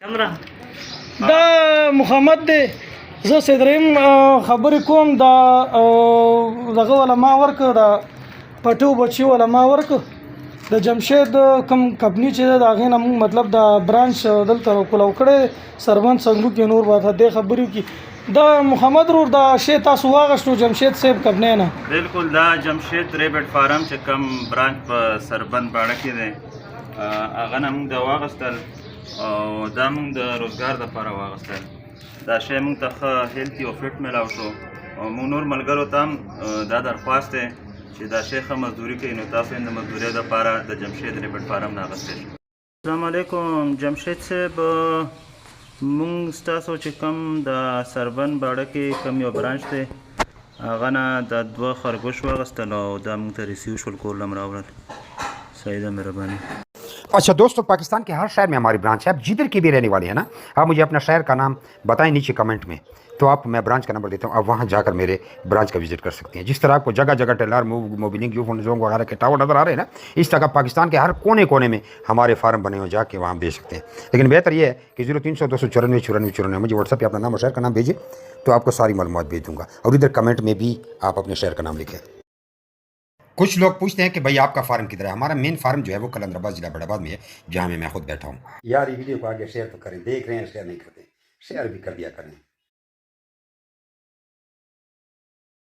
دا محمد دی زه صدریم خبرې کوم دا دغه ولا ما ورک دا پټو بچي ولا ما ورک د جمشید کم کمپنی چې دا غینه مطلب دا برانچ دلته کولو کړي سربن څنګه کې نور واته د خبرې کی دا محمد رور دا شی تاسو واغښتو جمشید صاحب کمپنی نه بالکل دا جمشید ریبټ فارم چې کم برانچ په سربن باړه کې دی هغه نه موږ دا واغستل او دا موږ د روزګار دپاره واغستل دا شی موږ ته ښه هیلتي او فټ میلاو شو او موږ نور ملګرو ته هم دا درخواست دی چې دا شی ښه مزدوري کوي نو تاسو یې د مزدورۍ دپاره د جمشید ریبټ فارم نه اخیستی شو. السلام علیکم جمشید صاحب، موږ ستاسو چې کوم د سربن باړه کې کوم یو برانچ دی هغه نه دا 2 خرګوش واغستل او دا موږ ته ریسیو شول کور له هم راوړل. صحیح ده، مهرباني. अच्छा दोस्तों, पाकिस्तान के हर शहर में हमारी ब्रांच है। आप जिधर के भी रहने वाले हैं ना, आप मुझे अपना शहर का नाम बताएं नीचे कमेंट में, तो आप मैं ब्रांच का नंबर देता हूँ, आप वहाँ जाकर मेरे ब्रांच का विजिट कर सकते हैं। जिस तरह आपको जगह जगह टेलर मोबिलिंग जो जोंग वगैरह के टावर नज़र आ रहे हैं ना, इस तरह पाकिस्तान के हर कोने कोने में हमारे फार्म बने हुए, जाके वहाँ बेच सकते हैं। लेकिन बेहतर ये है कि 0300 294 94 मुझे व्हाट्सएप पर अपना नाम और शहर का नाम भेजिए, तो आपको सारी मालूमात भेज दूँगा। और इधर कमेंट में भी आप अपने शहर का नाम लिखें। कुछ लोग पूछते हैं कि भाई आपका फार्म किधर है। हमारा मेन फार्म जो है वो कलंदराबाद जिला बड़ाबाद में है, जहाँ मैं खुद बैठा हूँ। यार ये वीडियो को आगे शेयर तो करें, देख रहे हैं शेयर नहीं करते, शेयर भी कर दिया करें।